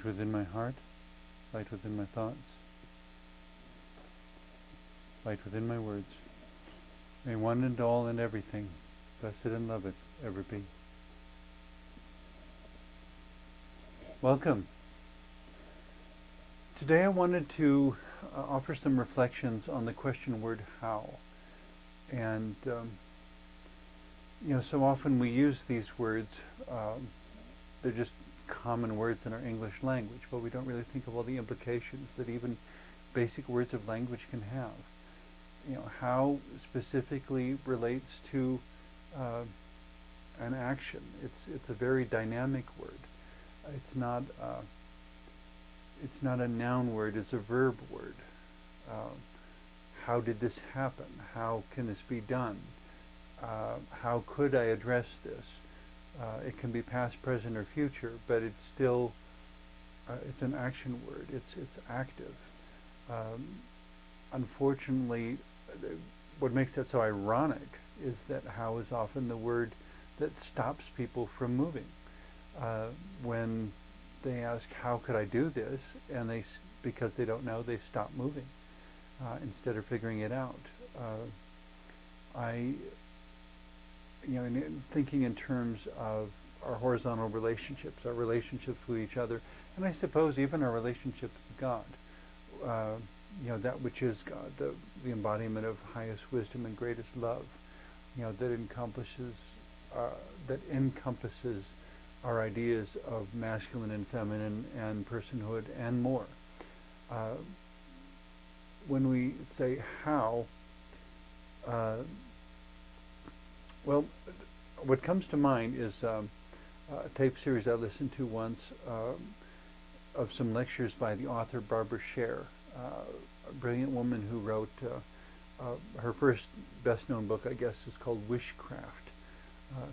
Light within my heart, light within my thoughts, light within my words. May one and all and everything, blessed and loved, ever be. Welcome. Today I wanted to offer some reflections on the question word how. And, so often we use these words, they're just common words in our English language, but we don't really think of all the implications that even basic words of language can have. How specifically relates to an action. It's a very dynamic word. It's not a noun word, it's a verb word. How did this happen? How can this be done? How could I address this? It can be past, present, or future, but it's still, it's an action word. It's active. Unfortunately, what makes that so ironic is that how is often the word that stops people from moving. When they ask, how could I do this? And because they don't know, they stop moving instead of figuring it out. Thinking in terms of our horizontal relationships, our relationships with each other, and I suppose even our relationships with God. That which is God, the embodiment of highest wisdom and greatest love, that encompasses our ideas of masculine and feminine and personhood and more. When we say how, what comes to mind is a tape series I listened to once of some lectures by the author Barbara Sher, a brilliant woman who wrote her first best-known book, I guess, is called Wishcraft,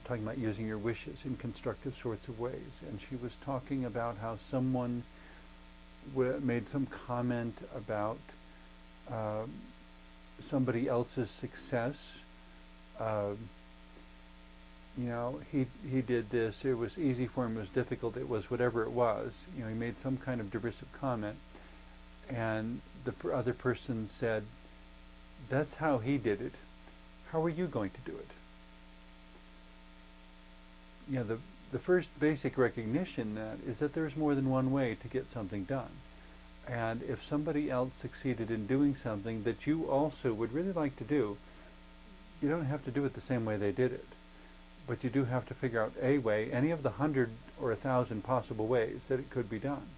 talking about using your wishes in constructive sorts of ways. And she was talking about how someone made some comment about somebody else's success. He did this, it was easy for him, it was difficult, it was whatever it was. He made some kind of derisive comment. And the other person said, that's how he did it. How are you going to do it? The first basic recognition is that there's more than one way to get something done. And if somebody else succeeded in doing something that you also would really like to do, you don't have to do it the same way they did it. But you do have to figure out a way, any of the 100 or 1,000 possible ways that it could be done.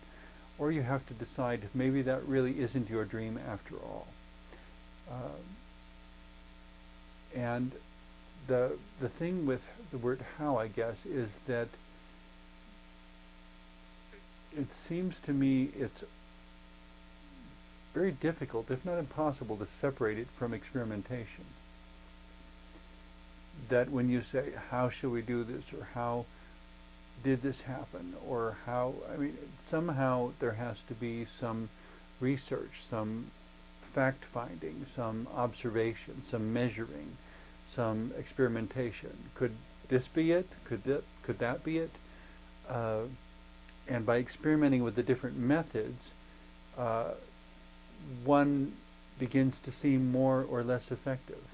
Or you have to decide if maybe that really isn't your dream after all. And the thing with the word how, I guess, is that it seems to me it's very difficult, if not impossible, to separate it from experimentation. That when you say, how shall we do this, or how did this happen, or somehow there has to be some research, some fact-finding, some observation, some measuring, some experimentation. Could this be it? Could that be it? And by experimenting with the different methods, one begins to seem more or less effective.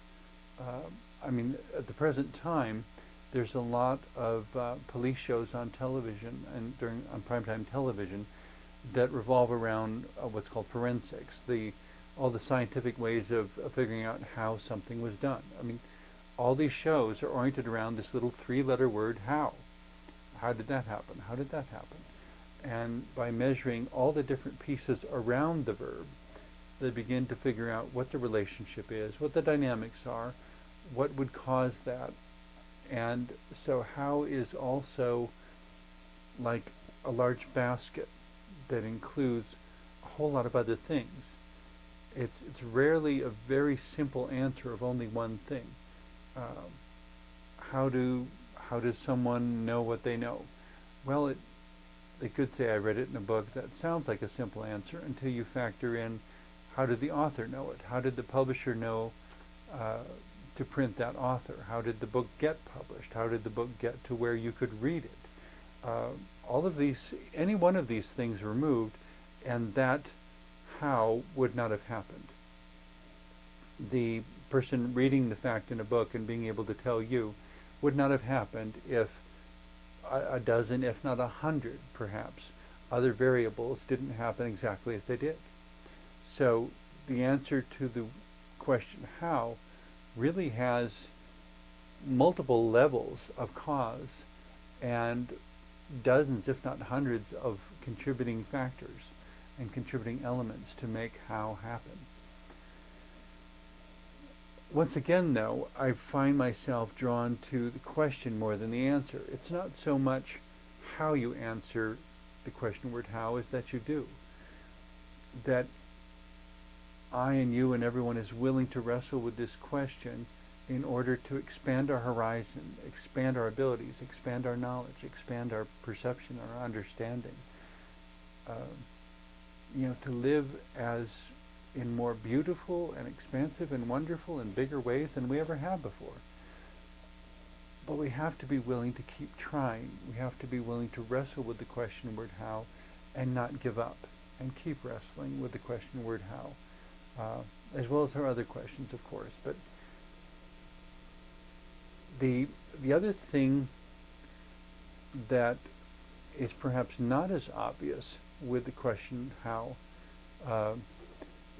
At the present time, there's a lot of police shows on television and on primetime television that revolve around what's called forensics, all the scientific ways of figuring out how something was done. All these shows are oriented around this little 3-letter word, how. How did that happen? How did that happen? And by measuring all the different pieces around the verb, they begin to figure out what the relationship is, what the dynamics are, what would cause that. And so how is also like a large basket that includes a whole lot of other things. It's rarely a very simple answer of only one thing. How does someone know what they know? Well, they could say, I read it in a book. That sounds like a simple answer until you factor in, how did the author know it? How did the publisher know to print that author? How did the book get published? How did the book get to where you could read it? uh, all of these, any one of these things removed, and that how would not have happened. The person reading the fact in a book and being able to tell you would not have happened if a dozen, if not 100, perhaps, other variables didn't happen exactly as they did. So the answer to the question how really has multiple levels of cause and dozens, if not hundreds, of contributing factors and contributing elements to make how happen. Once again, though, I find myself drawn to the question more than the answer. It's not so much how you answer the question word how as that you do. That I and you and everyone is willing to wrestle with this question in order to expand our horizon, expand our abilities, expand our knowledge, expand our perception, our understanding. To live as in more beautiful and expansive and wonderful and bigger ways than we ever have before. But we have to be willing to keep trying. We have to be willing to wrestle with the question word how and not give up and keep wrestling with the question word how, as well as our other questions, of course. But the other thing that is perhaps not as obvious with the question how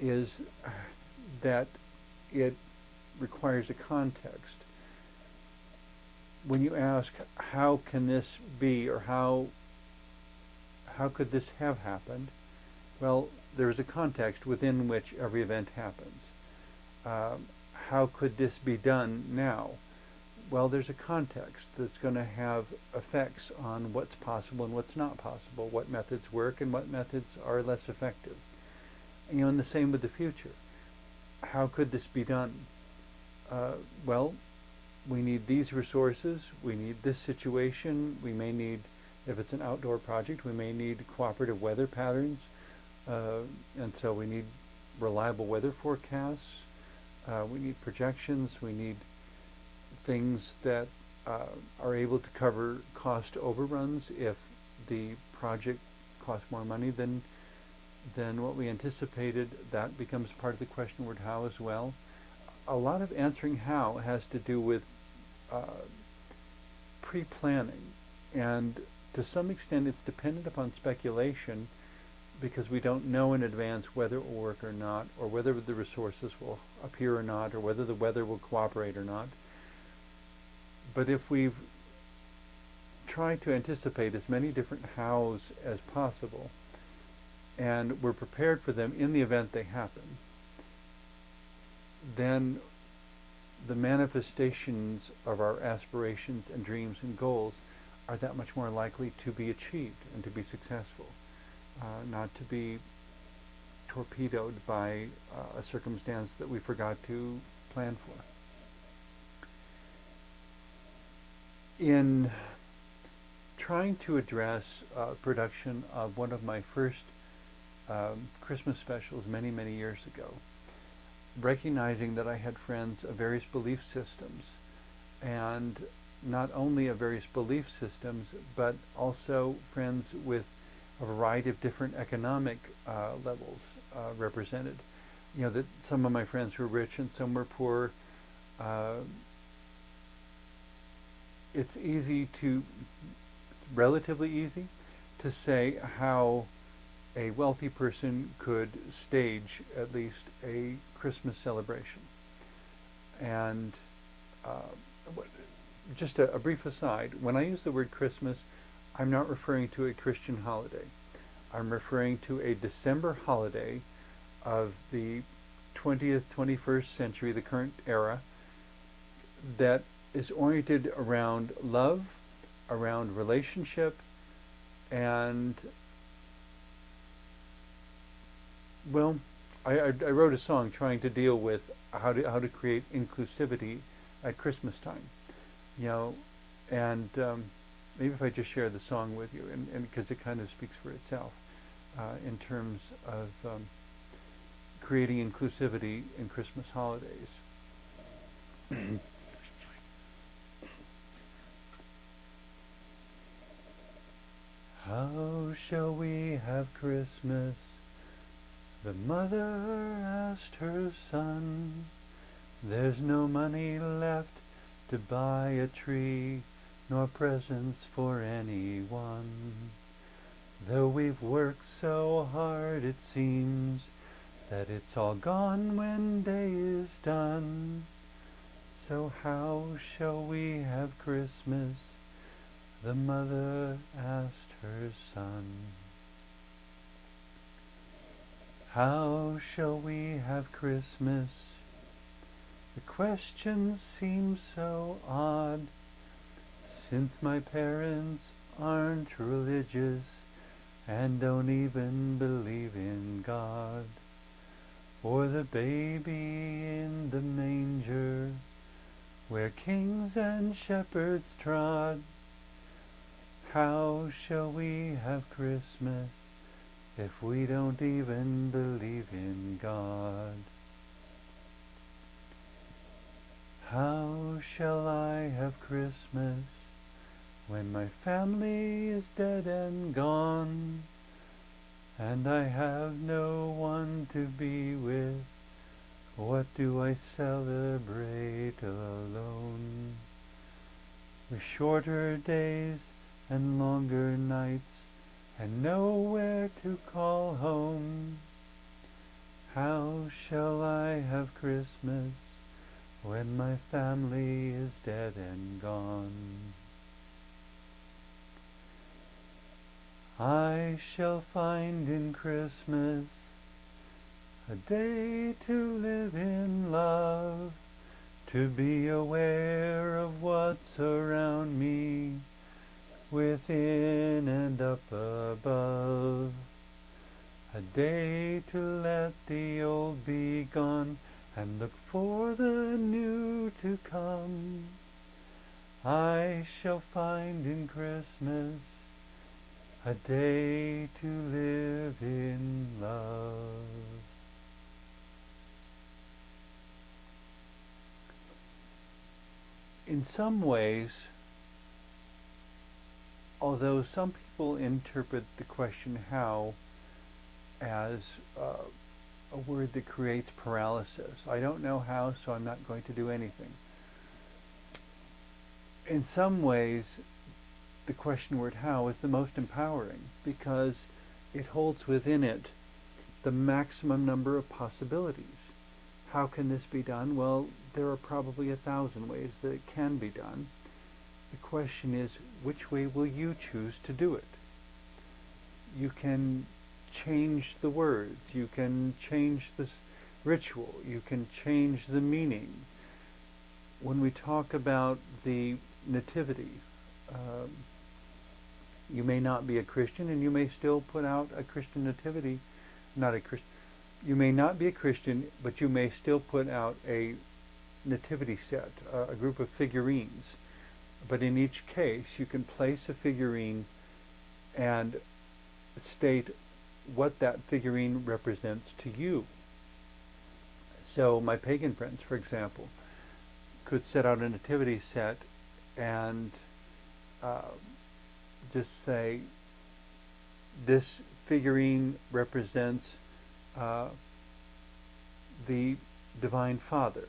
is that it requires a context. When you ask how can this be, or how could this have happened, well, there is a context within which every event happens. How could this be done now? Well, there's a context that's going to have effects on what's possible and what's not possible, what methods work and what methods are less effective. And the same with the future. How could this be done? Well, we need these resources, we need this situation, we may need, if it's an outdoor project, we may need cooperative weather patterns, and so we need reliable weather forecasts, we need projections, we need things that are able to cover cost overruns if the project costs more money than what we anticipated. That becomes part of the question word how as well. A lot of answering how has to do with pre-planning, and to some extent it's dependent upon speculation because we don't know in advance whether it will work or not, or whether the resources will appear or not, or whether the weather will cooperate or not. But if we've tried to anticipate as many different hows as possible, and we're prepared for them in the event they happen, then the manifestations of our aspirations and dreams and goals are that much more likely to be achieved and to be successful, not to be torpedoed by a circumstance that we forgot to plan for. In trying to address production of one of my first Christmas specials many, many years ago, recognizing that I had friends of various belief systems, and not only of various belief systems, but also friends with a variety of different economic levels represented. That some of my friends were rich and some were poor. It's relatively easy to say how a wealthy person could stage at least a Christmas celebration. And just a brief aside, when I use the word Christmas, I'm not referring to a Christian holiday. I'm referring to a December holiday of the 20th, 21st century, the current era, that is oriented around love, around relationship, and well, I wrote a song trying to deal with how to create inclusivity at Christmas time, and maybe if I just share the song with you, and because it kind of speaks for itself in terms of creating inclusivity in Christmas holidays. shall we have Christmas? The mother asked her son. There's no money left to buy a tree, nor presents for anyone. Though we've worked so hard, it seems that it's all gone when day is done. So how shall we have Christmas? The mother asked her son. How shall we have Christmas? The question seems so odd, since my parents aren't religious and don't even believe in God, or the baby in the manger where kings and shepherds trod. How shall we have Christmas if we don't even believe in God? How shall I have Christmas when my family is dead and gone, and I have no one to be with? What do I celebrate alone? With shorter days and longer nights, and nowhere to call home, how shall I have Christmas when my family is dead and gone? I shall find in Christmas a day to live in love, to be aware of what's around me, within and up above. A day to let the old be gone and look for the new to come. I shall find in Christmas a day to live in love. In some ways, although some people interpret the question how as a word that creates paralysis, I don't know how, so I'm not going to do anything. In some ways, the question word how is the most empowering because it holds within it the maximum number of possibilities. How can this be done? Well, there are probably 1,000 ways that it can be done. The question is, which way will you choose to do it? You can change the words, you can change the ritual, you can change the meaning. When we talk about the nativity, you may not be a Christian and you may still put out a Christian nativity, you may not be a Christian, but you may still put out a nativity set, a group of figurines. But in each case, you can place a figurine and state what that figurine represents to you. So my pagan friends, for example, could set out a nativity set and just say, this figurine represents the Divine Father,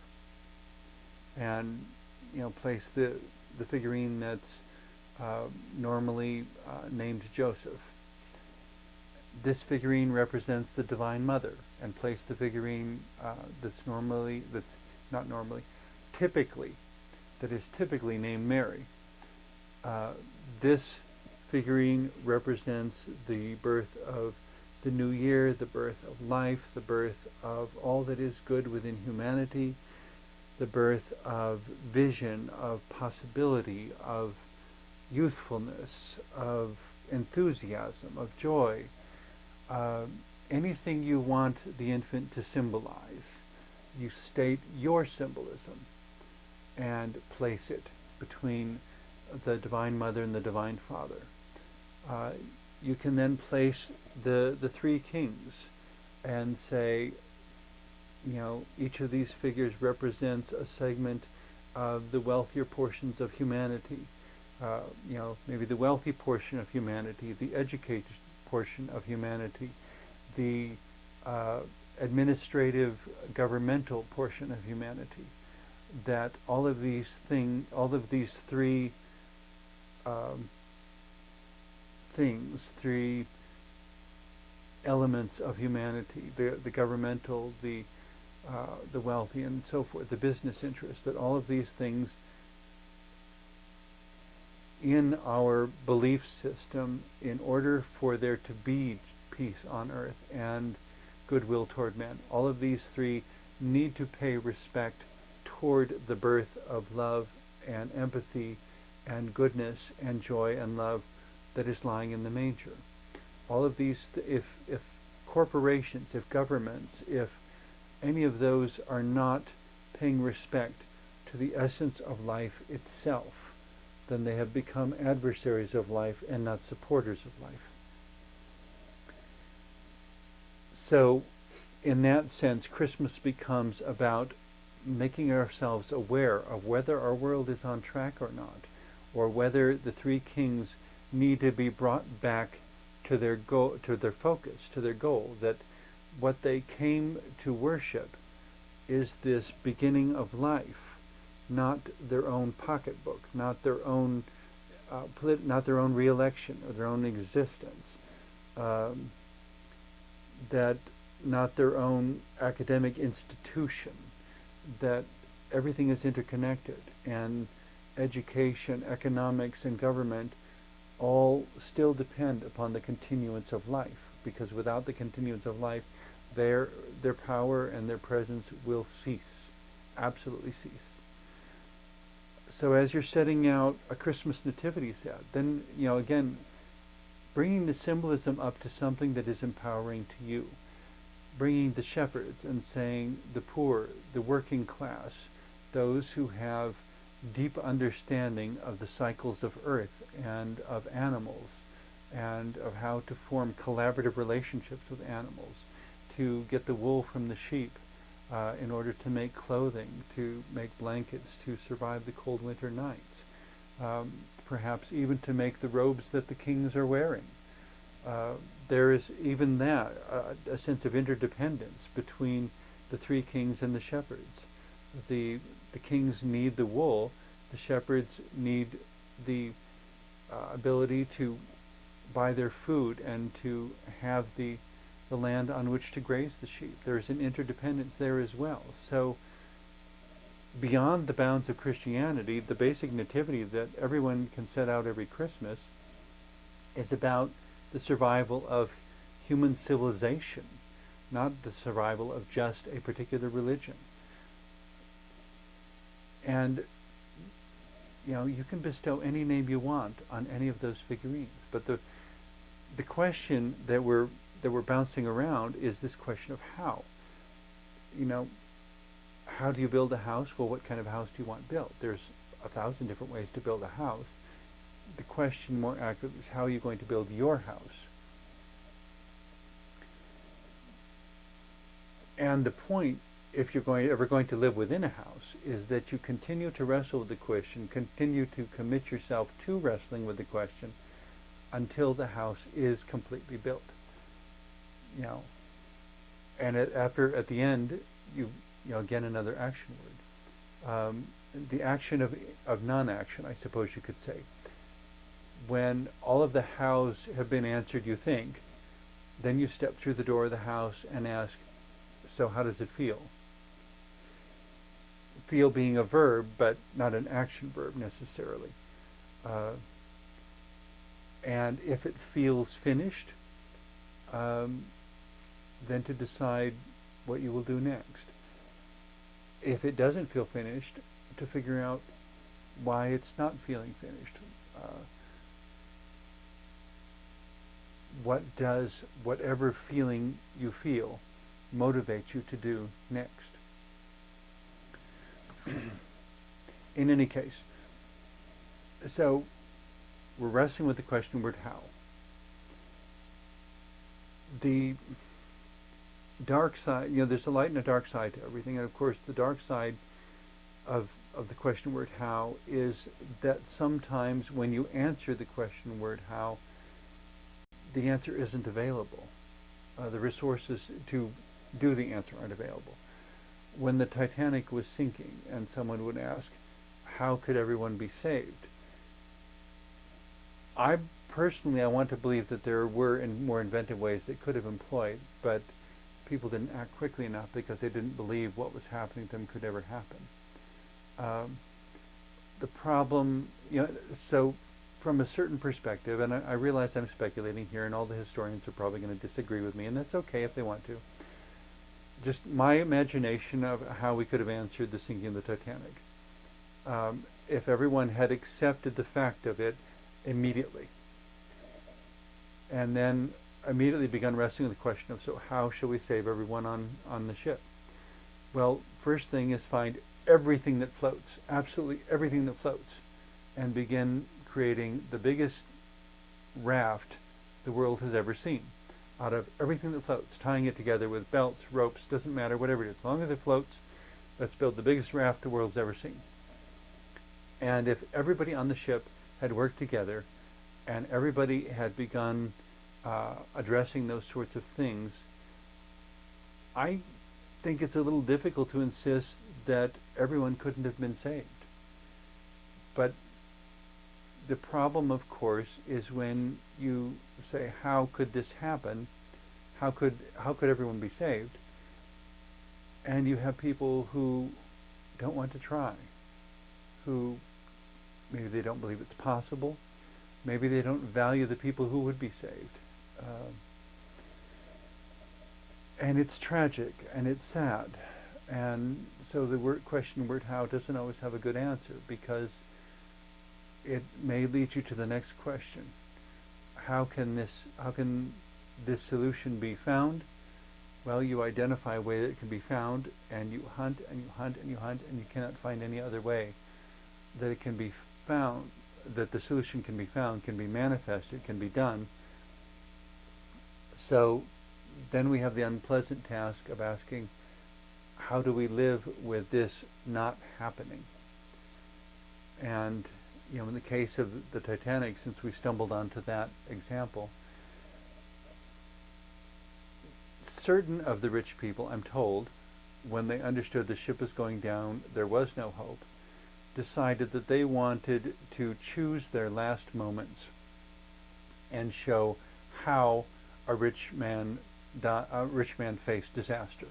and place the figurine that's normally named Joseph. This figurine represents the Divine Mother, and place the figurine that is typically named Mary. This figurine represents the birth of the new year, the birth of life, the birth of all that is good within humanity, the birth of vision, of possibility, of youthfulness, of enthusiasm, of joy. Anything you want the infant to symbolize, you state your symbolism and place it between the Divine Mother and the Divine Father. You can then place the three kings and say, each of these figures represents a segment of the wealthier portions of humanity. Maybe the wealthy portion of humanity, the educated portion of humanity, the administrative, governmental portion of humanity, that all of these three three elements of humanity, the governmental, the wealthy, and so forth, the business interests, that all of these things in our belief system, in order for there to be peace on earth and goodwill toward men, all of these three need to pay respect toward the birth of love and empathy and goodness and joy and love that is lying in the manger. All of these, if corporations, if governments, if any of those are not paying respect to the essence of life itself, then they have become adversaries of life and not supporters of life. So, in that sense, Christmas becomes about making ourselves aware of whether our world is on track or not, or whether the three kings need to be brought back to their goal, to their focus, to their goal, that what they came to worship is this beginning of life, not their own pocketbook, not their own not their own re-election or their own existence, that not their own academic institution, that everything is interconnected, and education, economics, and government all still depend upon the continuance of life, because without the continuance of life, their power and their presence will cease, absolutely cease. So as you're setting out a Christmas nativity set, then, again, bringing the symbolism up to something that is empowering to you, bringing the shepherds and saying the poor, the working class, those who have deep understanding of the cycles of earth and of animals and of how to form collaborative relationships with animals, to get the wool from the sheep in order to make clothing, to make blankets, to survive the cold winter nights, perhaps even to make the robes that the kings are wearing. There is even that, a sense of interdependence between the three kings and the shepherds. The kings need the wool, the shepherds need the ability to buy their food and to have the land on which to graze the sheep. There's an interdependence there as well. So beyond the bounds of Christianity, the basic nativity that everyone can set out every Christmas is about the survival of human civilization, not the survival of just a particular religion. And you can bestow any name you want on any of those figurines, but the question that we're bouncing around is this question of how. How do you build a house? Well, what kind of house do you want built? There's 1,000 different ways to build a house. The question more accurately is, how are you going to build your house? And the point, if you're ever going to live within a house, is that you continue to wrestle with the question, continue to commit yourself to wrestling with the question until the house is completely built. And at the end, again, another action word. The action of non-action, I suppose you could say. When all of the hows have been answered, you think, then you step through the door of the house and ask, so how does it feel? Feel being a verb, but not an action verb necessarily. And if it feels finished, then to decide what you will do next. If it doesn't feel finished, to figure out why it's not feeling finished. What does whatever feeling you feel motivate you to do next? In any case, so we're wrestling with the question word how. The dark side, there's a light and a dark side to everything, and of course the dark side of the question word how is that sometimes when you answer the question word how, the answer isn't available. The resources to do the answer aren't available. When the Titanic was sinking and someone would ask, how could everyone be saved? I personally, I want to believe that there were more inventive ways they could have employed, but people didn't act quickly enough because they didn't believe what was happening to them could ever happen. The problem, so from a certain perspective, and I realize I'm speculating here, and all the historians are probably going to disagree with me, and that's okay if they want to. Just my imagination of how we could have answered the sinking of the Titanic. If everyone had accepted the fact of it immediately, and then immediately begun wrestling with the question of, so how shall we save everyone on the ship? Well, first thing is find everything that floats, absolutely everything that floats, and begin creating the biggest raft the world has ever seen. Out of everything that floats, tying it together with belts, ropes, doesn't matter, whatever it is. As long as it floats, let's build the biggest raft the world's ever seen. And if everybody on the ship had worked together and everybody had begun addressing those sorts of things, I think it's a little difficult to insist that everyone couldn't have been saved. But the problem, of course, is when you say, how could this happen? How could everyone be saved? And you have people who don't want to try, who maybe they don't believe it's possible, maybe they don't value the people who would be saved. And it's tragic and it's sad. And so the word how doesn't always have a good answer, because it may lead you to the next question. How can this solution be found? Well, you identify a way that it can be found, and you hunt and you hunt and you hunt, and you cannot find any other way that it can be found, that the solution can be found, can be manifested, can be done. So then we have the unpleasant task of asking, how do we live with this not happening? And in the case of the Titanic, since we stumbled onto that example, certain of the rich people, I'm told, when they understood the ship was going down, there was no hope, decided that they wanted to choose their last moments and show how a rich man faced disaster.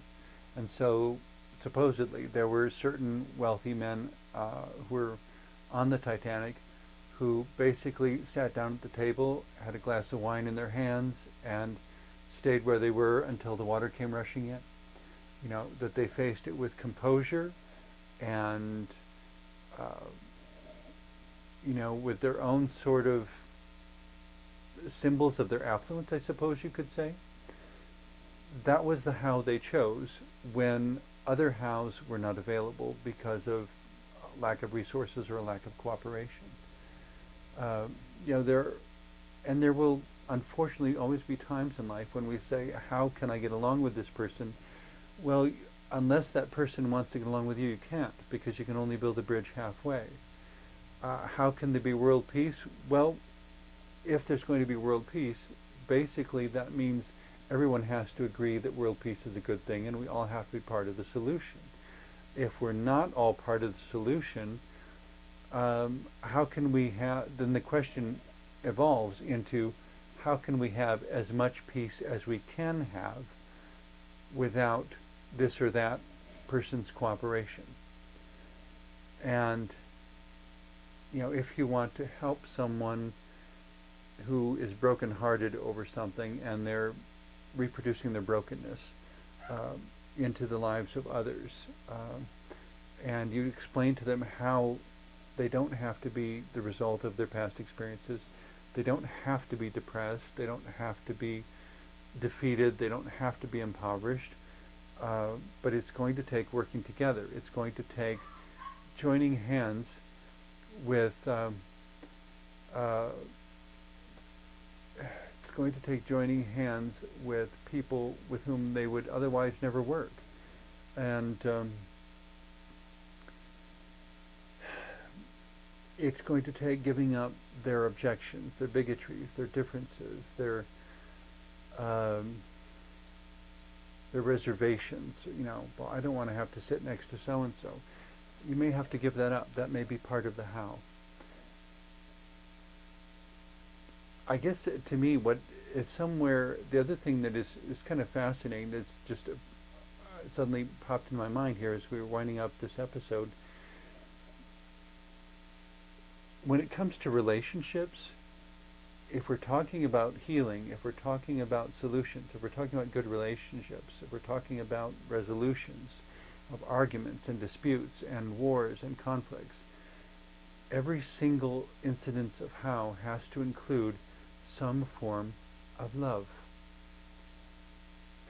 And so supposedly there were certain wealthy men who were on the Titanic who basically sat down at the table, had a glass of wine in their hands, and stayed where they were until the water came rushing in. That they faced it with composure and with their own sort of symbols of their affluence, I suppose you could say. That was the how they chose when other hows were not available because of lack of resources or a lack of cooperation. There will unfortunately always be times in life when we say, how can I get along with this person? Well, unless that person wants to get along with you, you can't, because you can only build a bridge halfway. How can there be world peace? Well, if there's going to be world peace, basically that means everyone has to agree that world peace is a good thing, and we all have to be part of the solution. If we're not all part of the solution, how can we have, then the question evolves into, how can we have as much peace as we can have without this or that person's cooperation? And if you want to help someone who is brokenhearted over something and they're reproducing their brokenness into the lives of others, and you explain to them how they don't have to be the result of their past experiences, they don't have to be depressed, they don't have to be defeated, they don't have to be impoverished, but it's going to take working together. It's going to take joining hands with people with whom they would otherwise never work. And it's going to take giving up their objections, their bigotries, their differences, their um, the reservations. Well, I don't want to have to sit next to so and so. You may have to give that up. That may be part of the how. I guess to me, what is somewhere the other thing that is kind of fascinating. That's just suddenly popped in my mind here as we were winding up this episode. When it comes to relationships, if we're talking about healing, if we're talking about solutions, if we're talking about good relationships, if we're talking about resolutions of arguments and disputes and wars and conflicts, every single incidence of how has to include some form of love.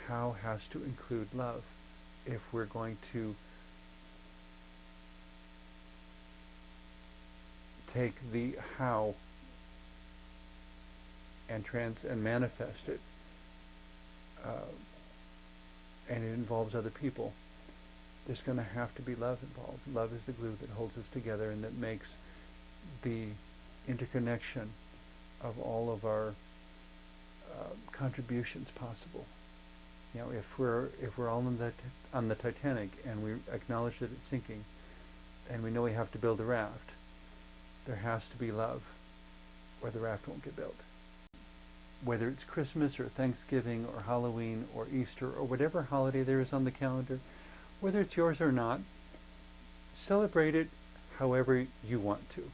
How has to include love if we're going to take the how and manifest it, and it involves other people. There's going to have to be love involved. Love is the glue that holds us together and that makes the interconnection of all of our contributions possible. If we're all on the Titanic and we acknowledge that it's sinking, and we know we have to build a raft, there has to be love, or the raft won't get built. Whether it's Christmas or Thanksgiving or Halloween or Easter or whatever holiday there is on the calendar, whether it's yours or not, celebrate it however you want to.